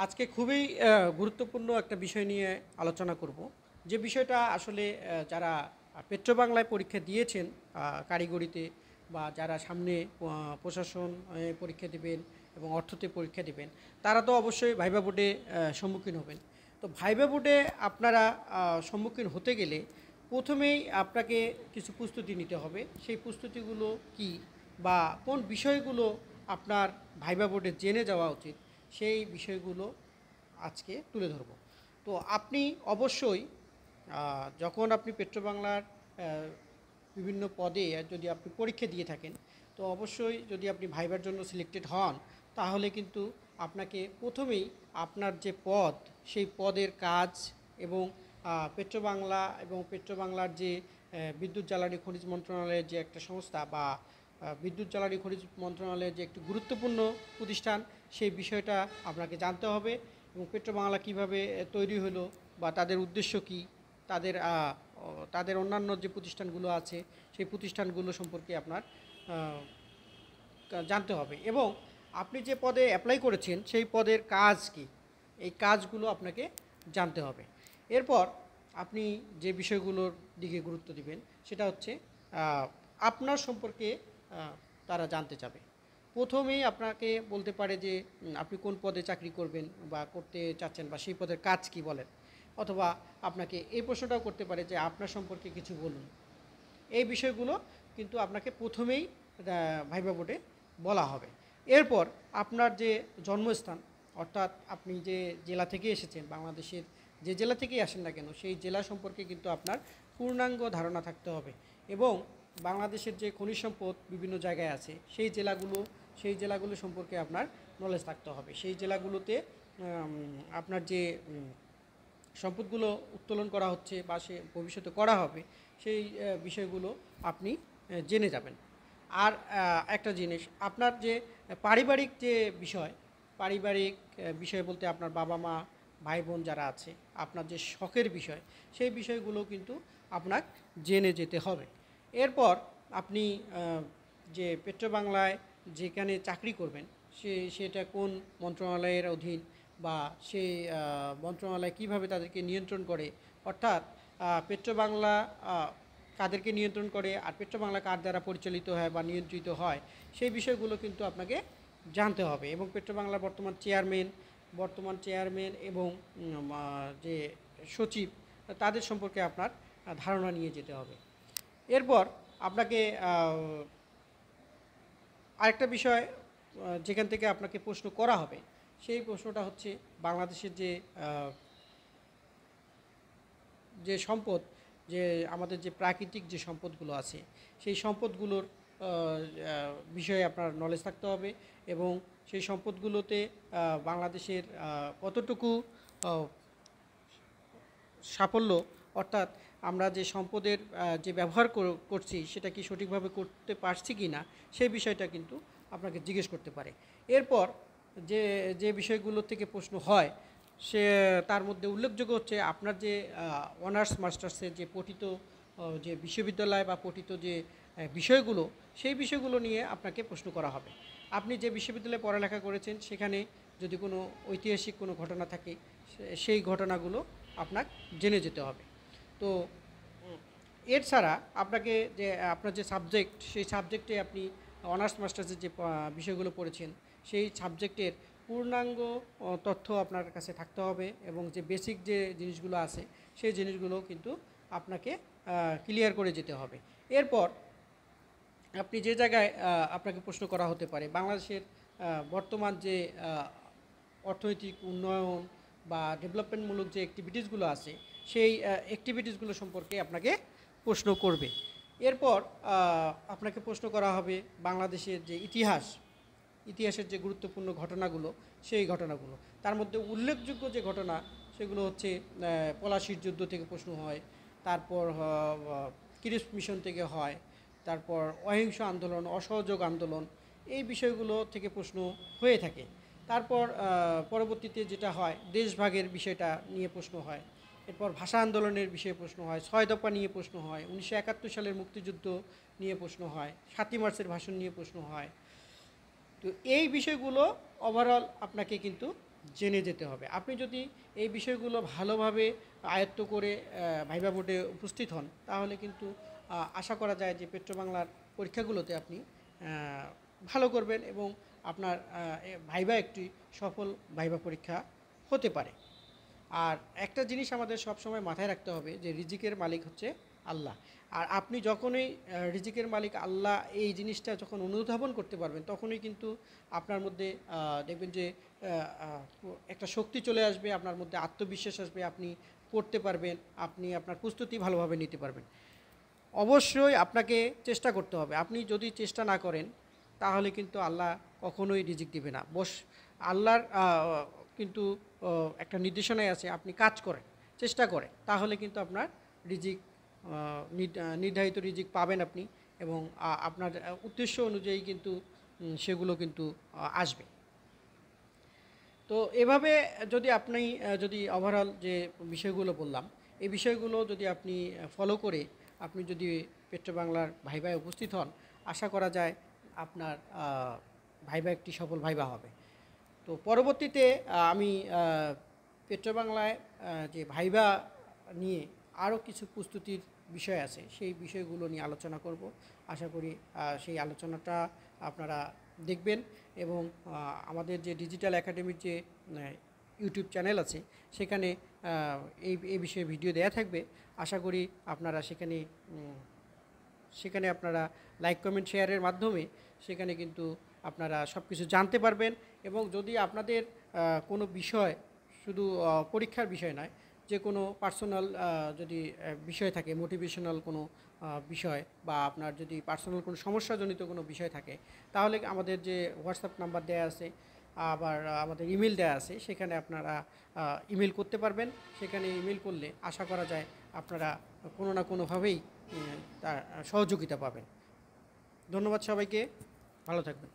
আজকে খুবই গুরুত্বপূর্ণ একটা বিষয় নিয়ে আলোচনা করব। যে বিষয়টা আসলে যারা পেট্রোবাংলায় পরীক্ষা দিয়েছেন কারিগরিতে বা যারা সামনে প্রশাসন পরীক্ষা দিবেন এবং অর্থতে পরীক্ষা দিবেন, তারা তো অবশ্যই ভাইবা বোর্ডে সম্মুখীন হবেন। তো ভাইবা বোর্ডে আপনারা সম্মুখীন হতে গেলে প্রথমেই আপনাকে কিছু প্রস্তুতি নিতে হবে। সেই প্রস্তুতিগুলো কি বা কোন বিষয়গুলো আপনার ভাইবা বোর্ডে জেনে যাওয়া উচিত, সেই বিষয়গুলো আজকে তুলে ধরব। তো আপনি অবশ্যই যখন আপনি পেট্রোবাংলার বিভিন্ন পদে যদি আপনি পরীক্ষা দিয়ে থাকেন, তো অবশ্যই যদি আপনি ভাইবার জন্য সিলেক্টেড হন, তাহলে কিন্তু আপনাকে প্রথমেই আপনার যে পদ, সেই পদের কাজ এবং পেট্রোবাংলা এবং পেট্রোবাংলার যে বিদ্যুৎ জ্বালানি খনিজ মন্ত্রণালয়ের যে একটা সংস্থা বা বিদ্যুৎ জ্বালানি খনিজ মন্ত্রণালয়ের যে একটি গুরুত্বপূর্ণ প্রতিষ্ঠান, সেই বিষয়টা আপনাকে জানতে হবে। এবং পেট্রোবাংলা কীভাবে তৈরি হলো বা তাদের উদ্দেশ্য কী, তাদের তাদের অন্যান্য যে প্রতিষ্ঠানগুলো আছে সেই প্রতিষ্ঠানগুলো সম্পর্কে আপনার জানতে হবে। এবং আপনি যে পদে অ্যাপ্লাই করেছেন সেই পদের কাজ কি, এই কাজগুলো আপনাকে জানতে হবে। এরপর আপনি যে বিষয়গুলোর দিকে গুরুত্ব দিবেন সেটা হচ্ছে আপনার সম্পর্কে তারা জানতে চাবে। প্রথমেই আপনাকে বলতে পারে যে আপনি কোন পদে চাকরি করবেন বা করতে চাচ্ছেন বা সেই পদের কাজ কি বলেন, অথবা আপনাকে এই প্রশ্নটাও করতে পারে যে আপনার সম্পর্কে কিছু বলুন। এই বিষয়গুলো কিন্তু আপনাকে প্রথমেই ভাইবা বোর্ডে বলা হবে। এরপর আপনার যে জন্মস্থান, অর্থাৎ আপনি যে জেলা থেকে এসেছেন, বাংলাদেশের যে জেলা থেকেই আসেন না কেন, সেই জেলা সম্পর্কে কিন্তু আপনার পূর্ণাঙ্গ ধারণা থাকতে হবে। এবং বাংলাদেশের যে খনিজ সম্পদ বিভিন্ন জায়গায় আছে, সেই জেলাগুলো সম্পর্কে আপনার নলেজ থাকতে হবে। সেই জেলাগুলোতে আপনার যে সম্পদগুলো উত্তোলন করা হচ্ছে বা সে ভবিষ্যতে করা হবে, সেই বিষয়গুলো আপনি জেনে যাবেন। আর একটা জিনিস, আপনার যে পারিবারিক যে বিষয়, পারিবারিক বিষয় বলতে আপনার বাবা মা, ভাই বোন যারা আছে, আপনার যে শখের বিষয়, সেই বিষয়গুলো কিন্তু আপনার জেনে যেতে হবে। এরপর আপনি যে পেট্রোবাংলায় যেখানে চাকরি করবেন, সেটা কোন মন্ত্রণালয়ের অধীন বা সেই মন্ত্রণালয় কীভাবে তাদেরকে নিয়ন্ত্রণ করে, অর্থাৎ পেট্রোবাংলা কাদেরকে নিয়ন্ত্রণ করে আর পেট্রোবাংলা কার দ্বারা পরিচালিত হয় বা নিয়ন্ত্রিত হয়, সেই বিষয়গুলো কিন্তু আপনাকে জানতে হবে। এবং পেট্রোবাংলার বর্তমান চেয়ারম্যান এবং যে সচিব, তাদের সম্পর্কে আপনার ধারণা নিয়ে যেতে হবে। এরপর আপনাকে আরেকটা বিষয় যেখান থেকে আপনাকে প্রশ্ন করা হবে, সেই প্রশ্নটা হচ্ছে বাংলাদেশের যে সম্পদ, যে আমাদের যে প্রাকৃতিক যে সম্পদগুলো আছে, সেই সম্পদগুলোর বিষয়ে আপনার নলেজ থাকতে হবে। এবং সেই সম্পদগুলোতে বাংলাদেশের কতটুকু সাফল্য, অর্থাৎ আমরা যে সম্পদের যে ব্যবহার করছি সেটা কি সঠিকভাবে করতে পারছি কি না, সেই বিষয়টা কিন্তু আপনাকে জিজ্ঞেস করতে পারে। এরপর যে যে বিষয়গুলো থেকে প্রশ্ন হয়, সে তার মধ্যে উল্লেখযোগ্য হচ্ছে আপনার যে অনার্স মাস্টার্সের যে পঠিত যে বিশ্ববিদ্যালয় বা পঠিত যে বিষয়গুলো, সেই বিষয়গুলো নিয়ে আপনাকে প্রশ্ন করা হবে। আপনি যে বিশ্ববিদ্যালয়ে পড়ালেখা করেছেন সেখানে যদি কোনো ঐতিহাসিক কোনো ঘটনা থাকে, সেই ঘটনাগুলো আপনার জেনে যেতে হবে। তো এর ছাড়া আপনাকে যে আপনার যে সাবজেক্ট, সেই সাবজেক্টে আপনি অনার্স মাস্টার্সের যে বিষয়গুলো পড়েছেন, সেই সাবজেক্টের পূর্ণাঙ্গ তথ্য আপনার কাছে থাকতে হবে। এবং যে বেসিক যে জিনিসগুলো আছে, সেই জিনিসগুলো কিন্তু আপনাকে ক্লিয়ার করে যেতে হবে। এরপর আপনি যে জায়গায় আপনাকে প্রশ্ন করা হতে পারে, বাংলাদেশের বর্তমান যে অর্থনৈতিক উন্নয়ন বা ডেভেলপমেন্টমূলক যে অ্যাক্টিভিটিসগুলো আছে, সেই অ্যাক্টিভিটিসগুলো সম্পর্কে আপনাকে প্রশ্ন করবে। এরপর আপনাকে প্রশ্ন করা হবে বাংলাদেশের যে ইতিহাসের যে গুরুত্বপূর্ণ ঘটনাগুলো, সেই ঘটনাগুলো। তার মধ্যে উল্লেখযোগ্য যে ঘটনা, সেগুলো হচ্ছে পলাশির যুদ্ধ থেকে প্রশ্ন হয়, তারপর ক্রিপ্স মিশন থেকে হয়, তারপর অহিংস আন্দোলন, অসহযোগ আন্দোলন, এই বিষয়গুলো থেকে প্রশ্ন হয়ে থাকে। তারপর পরবর্তীতে যেটা হয়, দেশভাগের বিষয়টা নিয়ে প্রশ্ন হয়। এরপর ভাষা আন্দোলনের বিষয়ে প্রশ্ন হয়, ৬ দফা নিয়ে প্রশ্ন হয়, ১৯৭১ সালের মুক্তিযুদ্ধ নিয়ে প্রশ্ন হয়, ৭ই মার্চের ভাষণ নিয়ে প্রশ্ন হয়। তো এই বিষয়গুলো ওভারঅল আপনাকে কিন্তু জেনে যেতে হবে। আপনি যদি এই বিষয়গুলো ভালোভাবে আয়ত্ত করে ভাইভা বোর্ডে উপস্থিত হন, তাহলে কিন্তু আশা করা যায় যে পেট্রোবাংলার পরীক্ষাগুলোতে আপনি ভালো করবেন এবং আপনার ভাইভা একটি সফল ভাইভা পরীক্ষা হতে পারে। আর একটা জিনিস আমাদের সবসময় মাথায় রাখতে হবে যে রিজিকের মালিক হচ্ছে আল্লাহ। আর আপনি যখনই রিজিকের মালিক আল্লাহ এই জিনিসটা যখন অনুধাবন করতে পারবেন, তখনই কিন্তু আপনার মধ্যে দেখবেন যে একটা শক্তি চলে আসবে, আপনার মধ্যে আত্মবিশ্বাস আসবে, আপনি পড়তে পারবেন, আপনি আপনার প্রস্তুতি ভালোভাবে নিতে পারবেন। অবশ্যই আপনাকে চেষ্টা করতে হবে। আপনি যদি চেষ্টা না করেন, তাহলে কিন্তু আল্লাহ কখনোই রিজিক দিবে না। আল্লাহর কিন্তু একটা নির্দেশনায় আছে, আপনি কাজ করেন, চেষ্টা করেন, তাহলে কিন্তু আপনার রিজিক নির্ধারিত রিজিক পাবেন আপনি, এবং আপনার উদ্দেশ্য অনুযায়ী কিন্তু সেগুলো কিন্তু আসবে। তো এভাবে যদি আপনি যদি ওভারঅল যে বিষয়গুলো বললাম, এই বিষয়গুলো যদি আপনি ফলো করে আপনি যদি পেট্রোবাংলার ভাইভায় উপস্থিত হন, আশা করা যায় আপনার ভাইভা একটি সফল ভাইভা হবে। তো পরবর্তীতে আমি পেট্রোবাংলায় যে ভাইভা নিয়ে আরও কিছু প্রস্তুতির বিষয় আছে, সেই বিষয়গুলো নিয়ে আলোচনা করব। আশা করি সেই আলোচনাটা আপনারা দেখবেন, এবং আমাদের যে ডিজিটাল একাডেমির যে ইউটিউব চ্যানেল আছে, সেখানে এই বিষয়ে ভিডিও দেয়া থাকবে। আশা করি আপনারা সেখানে আপনারা লাইক কমেন্ট শেয়ারের মাধ্যমে সেখানে কিন্তু আপনারা সব কিছু জানতে পারবেন। এবং যদি আপনাদের কোনো বিষয়, শুধু পরীক্ষার বিষয় নয়, যে কোনো পার্সোনাল যদি বিষয় থাকে, মোটিভেশনাল কোনো বিষয়, বা আপনার যদি পার্সোনাল কোনো সমস্যাজনিত কোনো বিষয় থাকে, তাহলে আমাদের যে হোয়াটসঅ্যাপ নাম্বার দেওয়া আছে, আবার আমাদের ইমেল দেওয়া আছে, সেখানে আপনারা ইমেল করতে পারবেন। সেখানে ইমেল করলে আশা করা যায় আপনারা কোনো না কোনোভাবেই তার সহযোগিতা পাবেন। ধন্যবাদ সবাইকে, ভালো থাকবেন।